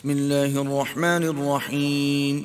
بسم اللہ الرحمن الرحیم.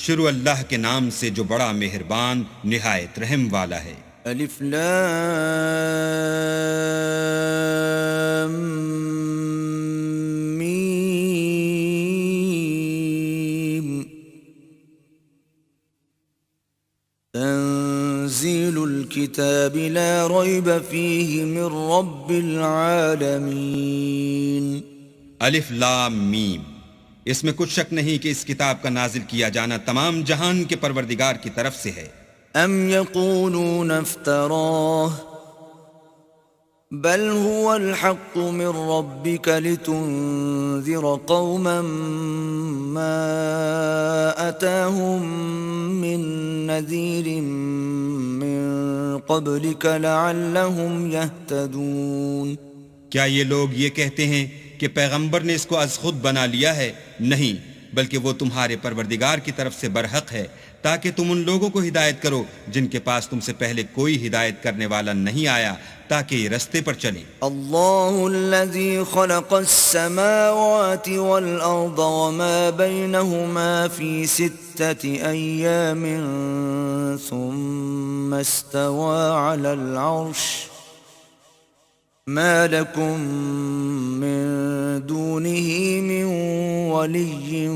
شروع اللہ کے نام سے جو بڑا مہربان نہایت رحم والا ہے. الف لام میم. تنزیل الكتاب لا ریب فیہ من رب العالمین. الف لام میم. اس میں کچھ شک نہیں کہ اس کتاب کا نازل کیا جانا تمام جہان کے پروردگار کی طرف سے ہے. ام یقولون افتراہ بل هو الحق من ربك لتنذر قوما ما أتاهم من نذير من قبلك لعلهم يهتدون. کیا یہ لوگ یہ کہتے ہیں کہ پیغمبر نے اس کو از خود بنا لیا ہے؟ نہیں، بلکہ وہ تمہارے پروردگار کی طرف سے برحق ہے تاکہ تم ان لوگوں کو ہدایت کرو جن کے پاس تم سے پہلے کوئی ہدایت کرنے والا نہیں آیا تاکہ یہ رستے پر چلیں. اللہ الذي خلق السماوات والأرض وما بينهما في 6 أيام ثم استوى على العرش ما لكم من دونه من ولي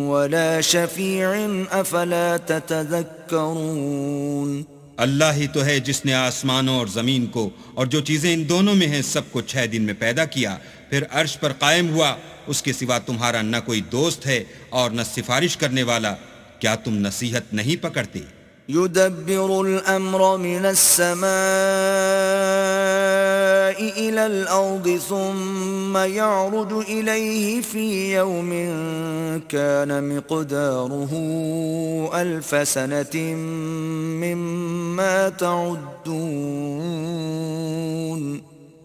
ولا شفيع أفلا تتذكرون. اللہ ہی تو ہے جس نے آسمانوں اور زمین کو اور جو چیزیں ان دونوں میں ہیں سب کو 6 دن میں پیدا کیا، پھر عرش پر قائم ہوا. اس کے سوا تمہارا نہ کوئی دوست ہے اور نہ سفارش کرنے والا. کیا تم نصیحت نہیں پکڑتے؟ يدبر الأمر من السماء إلى الأرض ثم يعرج إليه في يوم كان مقداره 1000 سنة مما تعدون.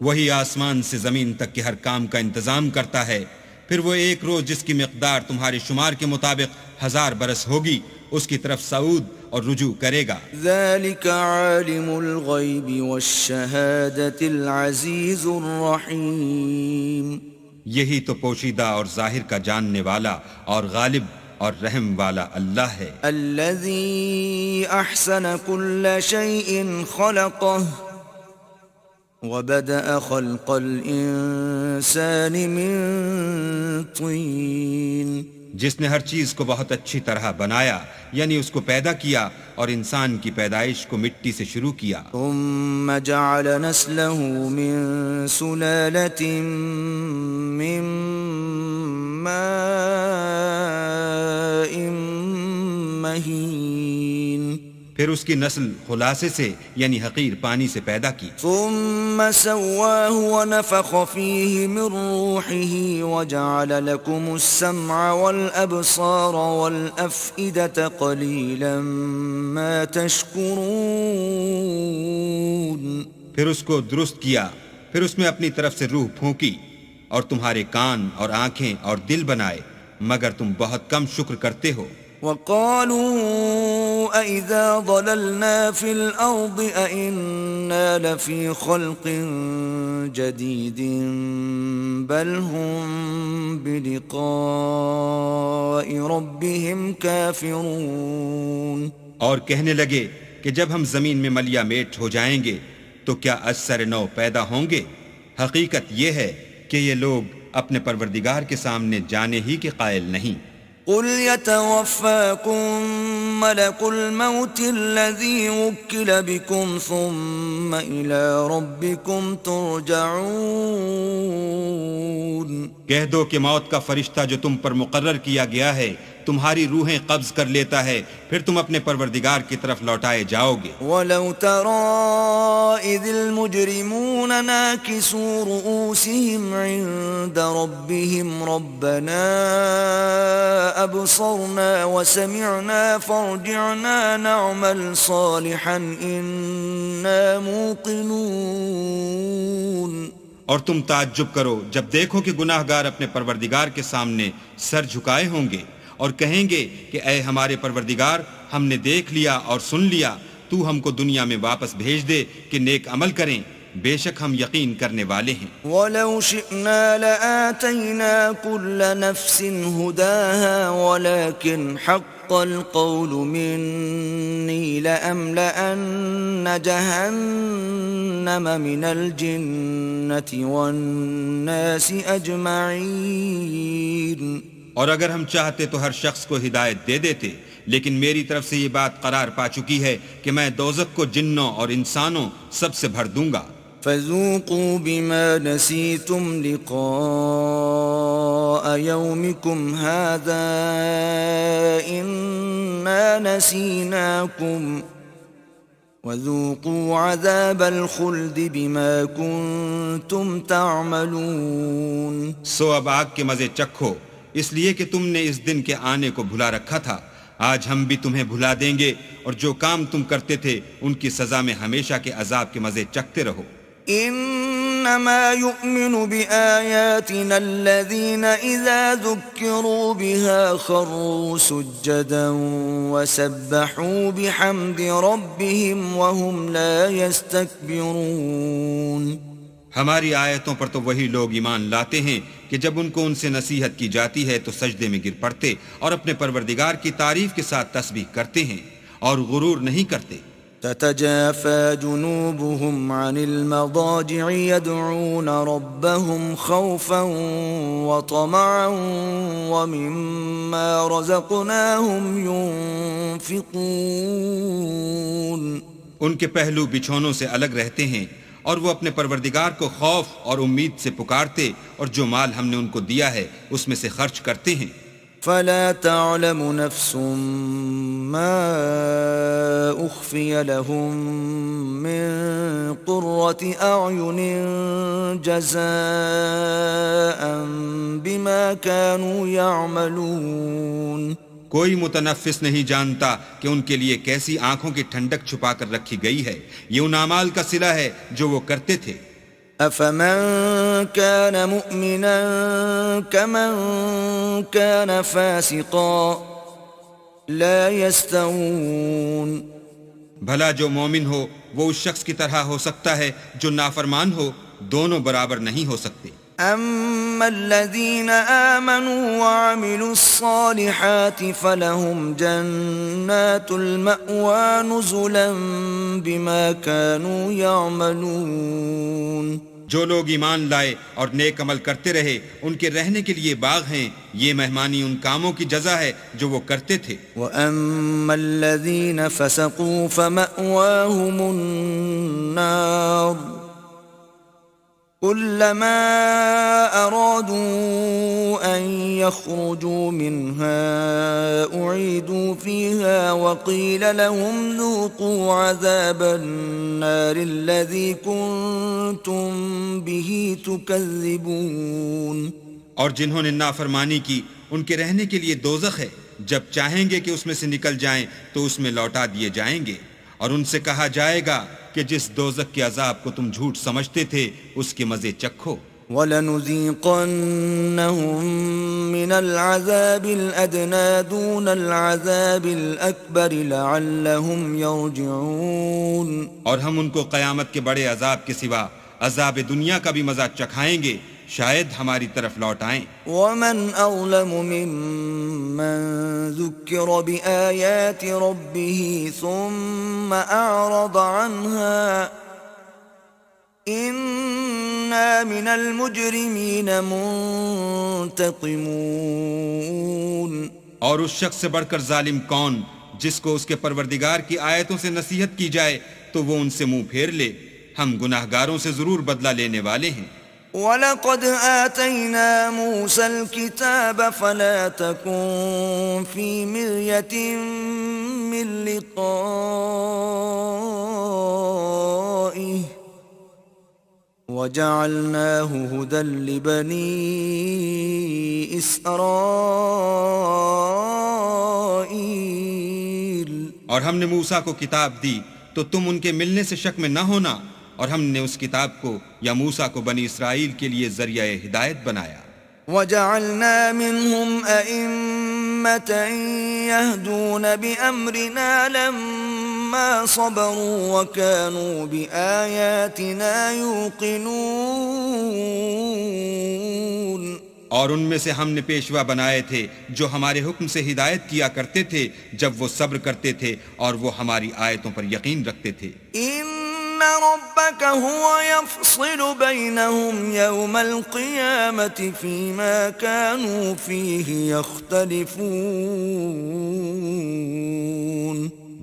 وہی آسمان سے زمین تک کے ہر کام کا انتظام کرتا ہے، پھر وہ ایک روز جس کی مقدار تمہارے شمار کے مطابق 1000 برس ہوگی اس کی طرف صعود اور رجوع کرے گا. ذلك عالم الغیب والشہادة العزیز الرحیم. یہی تو پوشیدہ اور ظاہر کا جاننے والا اور غالب اور رحم والا اللہ ہے. الذي احسن كل شيء خلقه وبدأ خلق الانسان من طين. جس نے ہر چیز کو بہت اچھی طرح بنایا، یعنی اس کو پیدا کیا اور انسان کی پیدائش کو مٹی سے شروع کیا. ثم جعل نسله من سلالة من ماء مهين. پھر اس کی نسل خلاصے سے یعنی حقیر پانی سے پیدا کی. ثم سواه ونفخ فيه من روحه وجعل لكم السمع والأبصار والأفئدة قليلا ما تشكرون. پھر اس کو درست کیا، پھر اس میں اپنی طرف سے روح پھونکی اور تمہارے کان اور آنکھیں اور دل بنائے، مگر تم بہت کم شکر کرتے ہو. وقالوا أَإِذَا ضَلَلْنَا فِي الْأَرْضِ أَإِنَّا لَفِي خَلْقٍ جَدِيدٍ بَلْ هُمْ بِلِقَاءِ رَبِّهِمْ كَافِرُونَ. اور کہنے لگے کہ جب ہم زمین میں ملیا میٹ ہو جائیں گے تو کیا از سر نو پیدا ہوں گے؟ حقیقت یہ ہے کہ یہ لوگ اپنے پروردگار کے سامنے جانے ہی کے قائل نہیں. قل يتوفاكم ملك الموت الذي وكل بكم ثم إلى ربكم ترجعون. کہہ دو کہ موت کا فرشتہ جو تم پر مقرر کیا گیا ہے تمہاری روحیں قبض کر لیتا ہے، پھر تم اپنے پروردگار کی طرف لوٹائے جاؤ گے. وَلَوْ تَرَى إِذِ الْمُجْرِمُونَ نَاكِسُو رُؤُوسِهِمْ عِندَ رَبِّهِمْ رَبَّنَا أَبْصَرْنَا وَسَمِعْنَا فَارْجِعْنَا نَعْمَلْ صَالِحًا إِنَّا مُوقِنُونَ. اور تم تعجب کرو جب دیکھو کہ گناہ گار اپنے پروردگار کے سامنے سر جھکائے ہوں گے اور کہیں گے کہ اے ہمارے پروردگار، ہم نے دیکھ لیا اور سن لیا، تو ہم کو دنیا میں واپس بھیج دے کہ نیک عمل کریں، بے شک ہم یقین کرنے والے ہیں۔ وَلَوْ شِئْنَا لَآتَيْنَا كُلَّ نَفْسٍ هُدَاهَا وَلَكِنْ حَقَّ الْقَوْلُ مِنِّي لَأَمْلَأَنَّ جَهَنَّمَ مِنَ الْجِنَّةِ وَالنَّاسِ أَجْمَعِينَ۔ اور اگر ہم چاہتے تو ہر شخص کو ہدایت دے دیتے، لیکن میری طرف سے یہ بات قرار پا چکی ہے کہ میں دوزخ کو جنوں اور انسانوں سب سے بھر دوں گا۔ فَذُوقُوا بِمَا نَسِيتُمْ لِقَاءَ يَوْمِكُمْ هَذَا إِنَّا نَسِينَاكُمْ وَذُوقُوا عَذَابَ الْخُلْدِ بِمَا كُنتُمْ تَعْمَلُونَ۔ سو اب آگ کے مزے چکھو، اس لیے کہ تم نے اس دن کے آنے کو بھلا رکھا تھا۔ آج ہم بھی تمہیں بھلا دیں گے، اور جو کام تم کرتے تھے ان کی سزا میں ہمیشہ کے عذاب کے مزے چکھتے رہو۔ انما يؤمن بآياتنا الذين اذا ذكروا بها خروا سجدا وسبحوا بحمد ربهم وهم لا يستكبرون۔ ہماری آیتوں پر تو وہی لوگ ایمان لاتے ہیں کہ جب ان کو ان سے نصیحت کی جاتی ہے تو سجدے میں گر پڑتے اور اپنے پروردگار کی تعریف کے ساتھ تسبیح کرتے ہیں اور غرور نہیں کرتے۔ تتجافى جنوبهم عن المضاجع يدعون ربهم خوفا وطمعا ومما رزقناهم ينفقون۔ ان کے پہلو بچھونوں سے الگ رہتے ہیں اور وہ اپنے پروردگار کو خوف اور امید سے پکارتے اور جو مال ہم نے ان کو دیا ہے اس میں سے خرچ کرتے ہیں۔ فلا تعلم نفس ما اخفي لهم من قرة اعين جزاء بما كانوا يعملون۔ کوئی متنفس نہیں جانتا کہ ان کے لیے کیسی آنکھوں کی ٹھنڈک چھپا کر رکھی گئی ہے، یہ ان اعمال کا صلہ ہے جو وہ کرتے تھے۔ افمن كان مؤمنا كمن كان فاسقا لا يستوون۔ بھلا جو مومن ہو وہ اس شخص کی طرح ہو سکتا ہے جو نافرمان ہو، دونوں برابر نہیں ہو سکتے۔ اما الذين آمنوا وعملوا الصالحات فلهم جنات المأوى نزلا بما كانوا يعملون۔ جو لوگ ایمان لائے اور نیک عمل کرتے رہے ان کے رہنے کے لیے باغ ہیں، یہ مہمانی ان کاموں کی جزا ہے جو وہ کرتے تھے۔ وَأَمَّا الَّذِينَ فَسَقُوا فَمَأْوَاهُمُ النَّارُ كُلَّمَا أَرَادُوا أَن يَخْرُجُوا مِنْهَا أُعِيدُوا فِيهَا وَقِيلَ لَهُمْ ذُوقُوا عَذَابَ النَّارِ الَّذِي كُنتُمْ بِهِ تُكَذِّبُونَ۔ اور جنہوں نے نافرمانی کی ان کے رہنے کے لیے دوزخ ہے، جب چاہیں گے کہ اس میں سے نکل جائیں تو اس میں لوٹا دیے جائیں گے، اور ان سے کہا جائے گا کہ جس دوزخ کے عذاب کو تم جھوٹ سمجھتے تھے اس کے مزے چکھو۔ وَلَنُذِيقَنَّهُم مِّنَ الْعَذَابِ الْأَدْنَىٰ دُونَ الْعَذَابِ الْأَكْبَرِ لَعَلَّهُمْ يَرْجِعُونَ۔ اور ہم ان کو قیامت کے بڑے عذاب کے سوا عذاب دنیا کا بھی مزہ چکھائیں گے، شاید ہماری طرف لوٹ آئیں۔ وَمَنْ أَظْلَمُ مِمَّنْ ذُكِّرَ بِآيَاتِ رَبِّهِ ثُمَّ أَعْرَضَ عَنْهَا إِنَّا مِنَ الْمُجْرِمِينَ مُنْتَقِمُونَ۔ اور اس شخص سے بڑھ کر ظالم کون جس کو اس کے پروردگار کی آیتوں سے نصیحت کی جائے تو وہ ان سے منہ پھیر لے، ہم گناہگاروں سے ضرور بدلہ لینے والے ہیں۔ وَلَقَدْ آتَيْنَا مُوسَى الْكِتَابَ فَلَا تَكُنْ فِي مِرْيَةٍ مِّن لِقَائِهِ وَجَعَلْنَاهُ هُدًى لِبَنِي إِسْرَائِيلَ۔ اور ہم نے موسیٰ کو کتاب دی تو تم ان کے ملنے سے شک میں نہ ہونا، اور ہم نے اس کتاب کو یا موسیٰ کو بنی اسرائیل کے لیے ذریعہ ہدایت بنایا۔ وَجَعَلْنَا مِنْهُمْ أَئِمَّةً يَهْدُونَ بِأَمْرِنَا لَمَّا لما صبروا وكانوا بآياتنا يوقنون اور ان میں سے ہم نے پیشوا بنائے تھے جو ہمارے حکم سے ہدایت کیا کرتے تھے جب وہ صبر کرتے تھے اور وہ ہماری آیتوں پر یقین رکھتے تھے إن ربك هو يفصل بينهم يوم القيامة فيما كانوا فيه يختلفون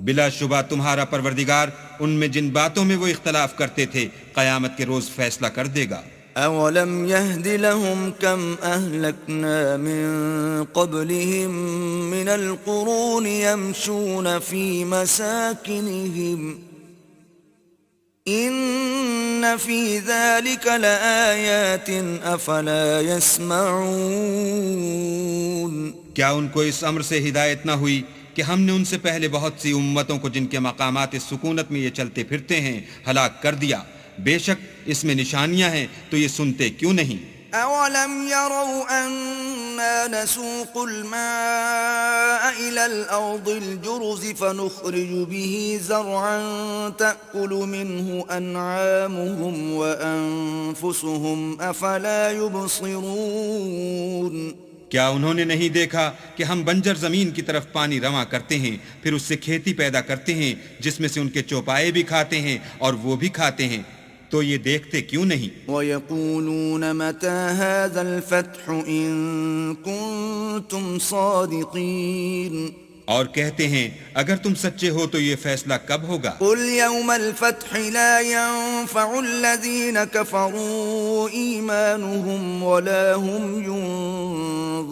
بلا شبہ تمہارا پروردگار ان میں جن باتوں میں وہ اختلاف کرتے تھے قیامت کے روز فیصلہ کر دے گا أولم يهد لهم كم أهلكنا من قبلهم من القرون يمشون في مساكنهم إن في ذلك لآيات أفلا يسمعون کیا ان کو اس امر سے ہدایت نہ ہوئی کہ ہم نے ان سے پہلے بہت سی امتوں کو جن کے مقامات سکونت میں یہ چلتے پھرتے ہیں ہلاک کر دیا بے شک اس میں نشانیاں ہیں تو یہ سنتے کیوں نہیں أولم يروا أنا نسوق الماء إلى الأرض الجرز فنخرج به زرعا تأكل منه أنعامهم وأنفسهم أفلا يبصرون کیا انہوں نے نہیں دیکھا کہ ہم بنجر زمین کی طرف پانی رواں کرتے ہیں پھر اس سے کھیتی پیدا کرتے ہیں جس میں سے ان کے چوپائے بھی کھاتے ہیں اور وہ بھی کھاتے ہیں تو یہ دیکھتے کیوں نہیں وَيَقُولُونَ مَتَى هَذَا الْفَتْحُ إِن كُنتُمْ صَادِقِينَ اور کہتے ہیں اگر تم سچے ہو تو یہ فیصلہ کب ہوگا قُلْ يَوْمَ الْفَتْحِ لَا يَنفَعُ الَّذِينَ كَفَرُوا إِيمَانُهُمْ وَلَا هُمْ يُنظَرُونَ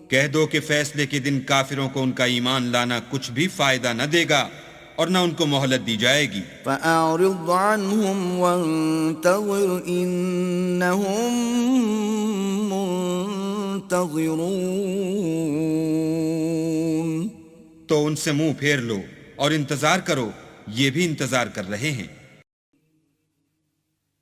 کہہ دو کہ فیصلے کے دن کافروں کو ان کا ایمان لانا کچھ بھی فائدہ نہ دے گا اور نہ ان کو مہلت دی جائے گی فَأَعْرِضْ عَنْهُمْ وَانتَظِرْ إِنَّهُمْ مُنتَظِرُونَ تو ان سے منہ پھیر لو اور انتظار کرو یہ بھی انتظار کر رہے ہیں